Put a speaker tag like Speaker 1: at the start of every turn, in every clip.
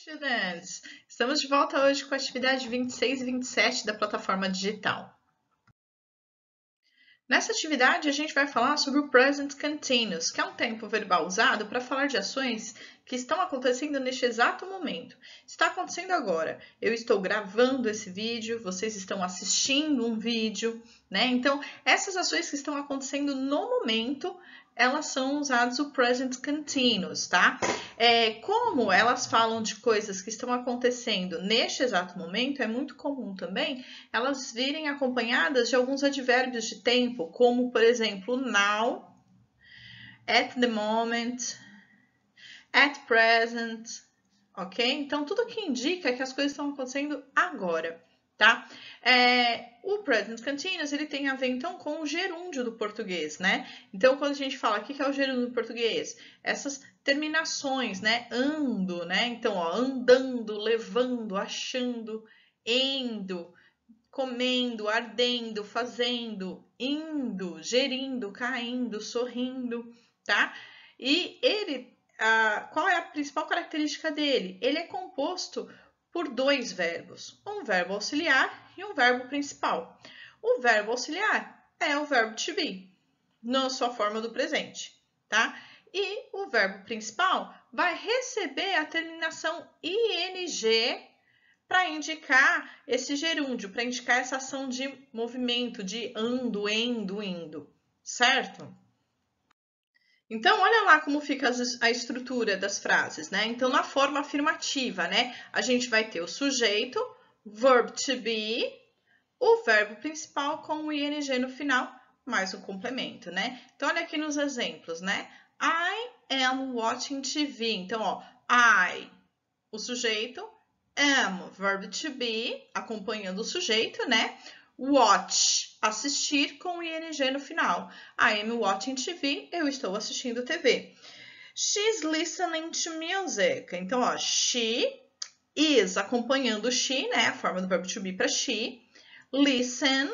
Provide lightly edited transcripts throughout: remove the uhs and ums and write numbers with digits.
Speaker 1: Students! Estamos de volta hoje com a atividade 26 e 27 da plataforma digital. Nessa atividade, a gente vai falar sobre o Present Continuous, que é um tempo verbal usado para falar de ações que estão acontecendo neste exato momento. Está acontecendo agora. Eu estou gravando esse vídeo, vocês estão assistindo um vídeo, né? Então, essas ações que estão acontecendo no momento, elas são usadas o Present Continuous, tá? Como elas falam de coisas que estão acontecendo neste exato momento, é muito comum também elas virem acompanhadas de alguns advérbios de tempo, como, por exemplo, now, at the moment, at present, ok? Então, tudo que indica que as coisas estão acontecendo agora, tá? O present continuous, ele tem a ver, então, com o gerúndio do português, né? Então, quando a gente fala, o que é o gerúndio do português? Essas terminações, né? Ando, né? Então, ó, andando, levando, achando, indo, comendo, ardendo, fazendo, indo, gerindo, caindo, sorrindo, tá? E ele, qual é a principal característica dele? Ele é composto por dois verbos, um verbo auxiliar e um verbo principal. O verbo auxiliar é o verbo to be, na sua forma do presente, tá? E o verbo principal vai receber a terminação ing para indicar esse gerúndio, para indicar essa ação de movimento, de ando, indo, certo? Então, olha lá como fica a estrutura das frases, né? Então, na forma afirmativa, né? A gente vai ter o sujeito, verb to be, o verbo principal com o ing no final, mais um complemento, né? Então, olha aqui nos exemplos, né? I am watching TV. Então, ó, I, o sujeito, am, verbo to be, acompanhando o sujeito, né? Watch, assistir com o ing no final. I am watching TV, eu estou assistindo TV. She's listening to music. Então, ó, she is, acompanhando she, né? A forma do verbo to be para she. Listen,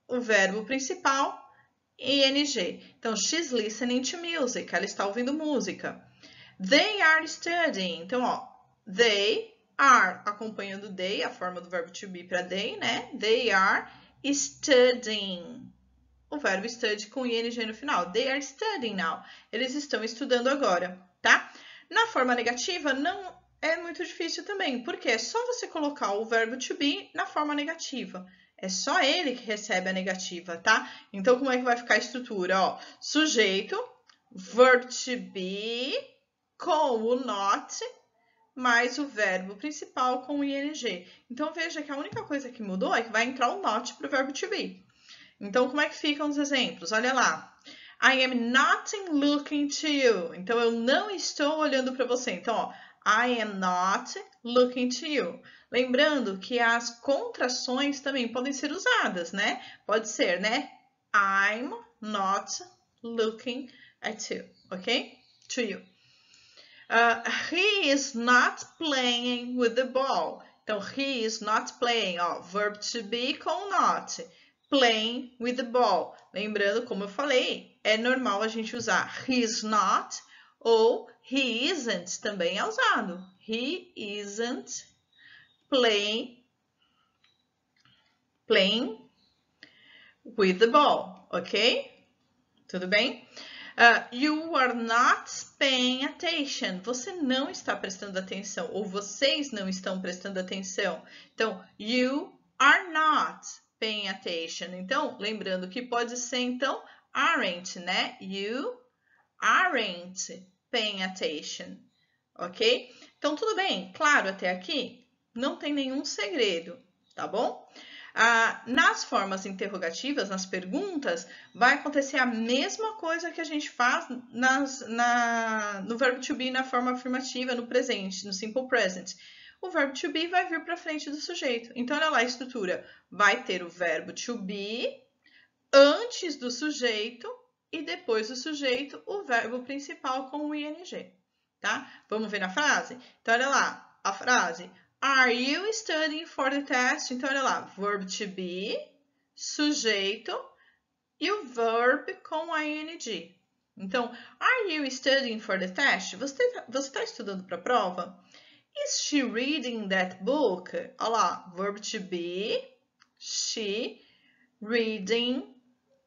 Speaker 1: o verbo principal, ing. Então, she's listening to music, ela está ouvindo música. They are studying. Então, ó, they are, acompanhando they, a forma do verbo to be para they, né? They are studying. O verbo study com ing no final. They are studying now. Eles estão estudando agora, tá? Na forma negativa, não é muito difícil também, porque é só você colocar o verbo to be na forma negativa. É só ele que recebe a negativa, tá? Então, como é que vai ficar a estrutura? Ó, sujeito, verb to be, com o not, mais o verbo principal com o ing. Então, veja que a única coisa que mudou é que vai entrar o not para o verbo to be. Então, como é que ficam os exemplos? Olha lá. I am not looking to you. Então, eu não estou olhando para você. Então, ó, I am not looking to you. Lembrando que as contrações também podem ser usadas, né? Pode ser, né? I'm not looking at you, ok? To you. He is not playing with the ball. Então, he is not playing, ó, verb to be com not. Playing with the ball. Lembrando, como eu falei, é normal a gente usar he is not ou he isn't, também é usado. He isn't playing with the ball, ok? Tudo bem? You are not paying attention. Você não está prestando atenção, ou vocês não estão prestando atenção. Então, you are not paying attention. Então, lembrando que pode ser, então, aren't, né? You aren't paying attention. Ok? Então, tudo bem? Claro, até aqui não tem nenhum segredo, tá bom? Nas formas interrogativas, nas perguntas, vai acontecer a mesma coisa que a gente faz no verbo to be na forma afirmativa, no presente, no simple present. O verbo to be vai vir para frente do sujeito. Então, olha lá a estrutura. Vai ter o verbo to be antes do sujeito e depois do sujeito o verbo principal com o ing, tá? Vamos ver na frase? Então, olha lá, a frase. Are you studying for the test? Então, olha lá, verb to be, sujeito e o verb com a ing. Então, are you studying for the test? Você está estudando para a prova? Is she reading that book? Olha lá, verb to be, she, reading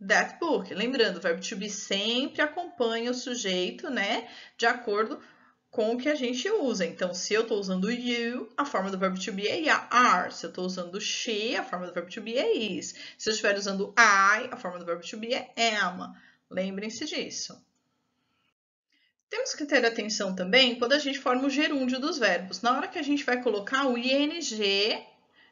Speaker 1: that book. Lembrando, o verbo to be sempre acompanha o sujeito, né? De acordo com o que a gente usa. Então, se eu estou usando you, a forma do verbo to be é are. Se eu estou usando she, a forma do verbo to be é is. Se eu estiver usando I, a forma do verbo to be é am. Lembrem-se disso. Temos que ter atenção também quando a gente forma o gerúndio dos verbos. Na hora que a gente vai colocar o ing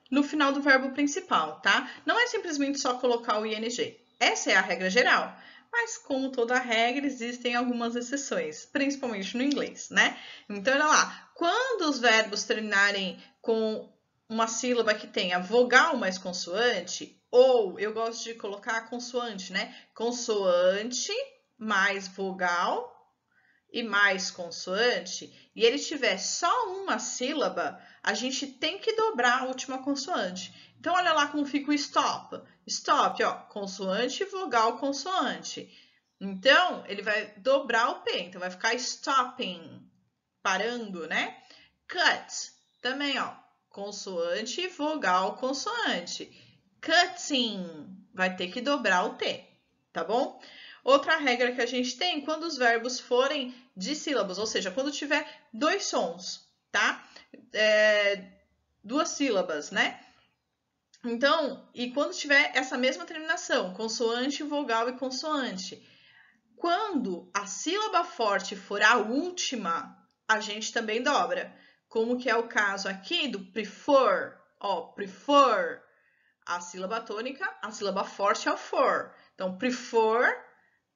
Speaker 1: no final do verbo principal, tá? Não é simplesmente só colocar o ing. Essa é a regra geral. Mas, como toda regra, existem algumas exceções, principalmente no inglês, né? Então, olha lá. Quando os verbos terminarem com uma sílaba que tenha vogal mais consoante, ou eu gosto de colocar consoante, né? Consoante mais vogal e mais consoante, e ele tiver só uma sílaba, a gente tem que dobrar a última consoante. Então, olha lá como fica o stop. Stop, ó, consoante, vogal, consoante. Então, ele vai dobrar o P, então vai ficar stopping, parando, né? Cut, também, ó, consoante, vogal, consoante. Cutting, vai ter que dobrar o T, tá bom? Outra regra que a gente tem, quando os verbos forem dissílabos, ou seja, quando tiver dois sons, tá? Duas sílabas, né? Então, e quando tiver essa mesma terminação, consoante, vogal e consoante. Quando a sílaba forte for a última, a gente também dobra. Como que é o caso aqui do prefer. Ó, prefer, a sílaba tônica, a sílaba forte é o for. Então, prefer,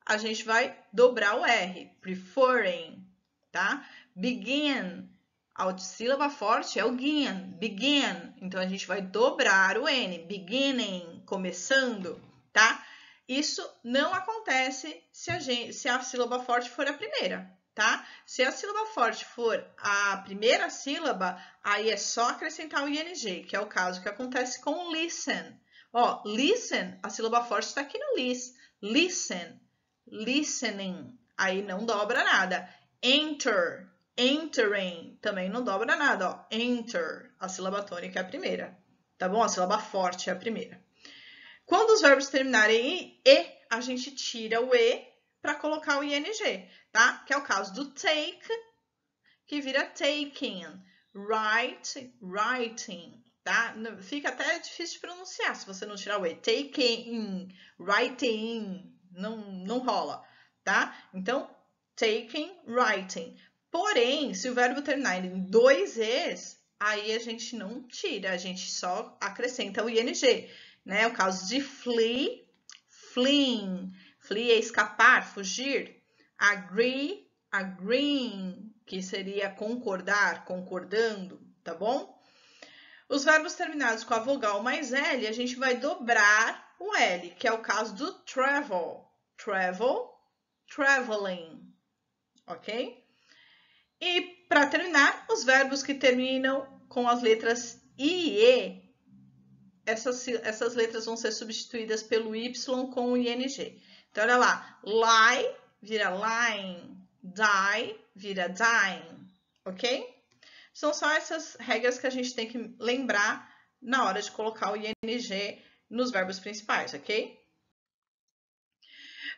Speaker 1: a gente vai dobrar o R, preferring, tá? Begin, a sílaba forte é o gin, begin. Então, a gente vai dobrar o N, beginning, começando, tá? Isso não acontece se a sílaba forte for a primeira, tá? Se a sílaba forte for a primeira sílaba, aí é só acrescentar o ing, que é o caso que acontece com listen. Ó, listen, a sílaba forte está aqui no lis. Listen, listening, aí não dobra nada. Enter, entering, também não dobra nada, ó. Enter, a sílaba tônica é a primeira, tá bom? A sílaba forte é a primeira. Quando os verbos terminarem em E, a gente tira o E para colocar o ing, tá? Que é o caso do take, que vira taking, write, writing, tá? Fica até difícil de pronunciar se você não tirar o E. Taking, writing, não rola, tá? Então, taking, writing. Porém, se o verbo terminar em dois Es, aí a gente não tira, a gente só acrescenta o ing, né? O caso de flee, fleeing. Flee é escapar, fugir. Agree, agreeing, que seria concordar, concordando, tá bom? Os verbos terminados com a vogal mais L, a gente vai dobrar o L, que é o caso do travel. Travel, traveling, ok? E, para terminar, os verbos que terminam com as letras I e E, essas letras vão ser substituídas pelo Y com o ING. Então, olha lá. Lie vira line. Die vira dying. Ok? São só essas regras que a gente tem que lembrar na hora de colocar o ING nos verbos principais, ok?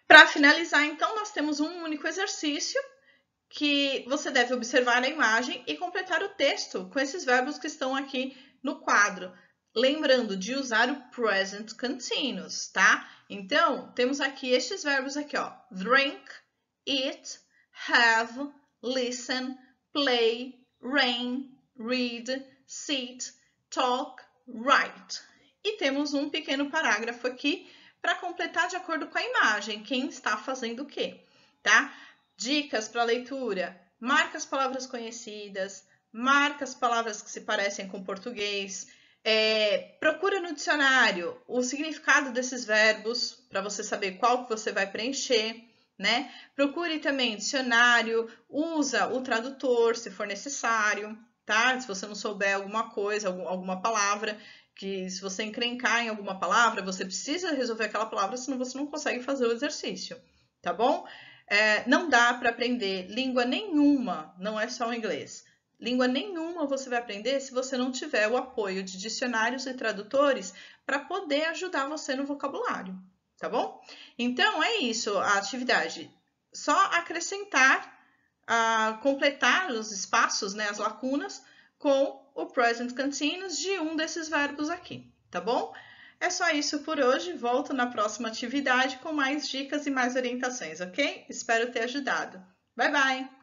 Speaker 1: Para finalizar, então, nós temos um único exercício que você deve observar a imagem e completar o texto com esses verbos que estão aqui no quadro. Lembrando de usar o present continuous, tá? Então, temos aqui estes verbos aqui, ó. Drink, eat, have, listen, play, rain, read, sit, talk, write. E temos um pequeno parágrafo aqui para completar de acordo com a imagem, quem está fazendo o quê, tá? Dicas para leitura. Marca as palavras conhecidas, marca as palavras que se parecem com português, procura no dicionário o significado desses verbos para você saber qual que você vai preencher, né? Procure também dicionário, usa o tradutor se for necessário, tá? Se você não souber alguma coisa, alguma palavra, que se você encrencar em alguma palavra, você precisa resolver aquela palavra, senão você não consegue fazer o exercício, tá bom? Não dá para aprender língua nenhuma, não é só o inglês, Língua nenhuma você vai aprender se você não tiver o apoio de dicionários e tradutores para poder ajudar você no vocabulário, tá bom? Então, é isso, a atividade. Só acrescentar, completar os espaços, né, as lacunas, com o present continuous de um desses verbos aqui, tá bom? É só isso por hoje. Volto na próxima atividade com mais dicas e mais orientações, ok? Espero ter ajudado. Bye, bye!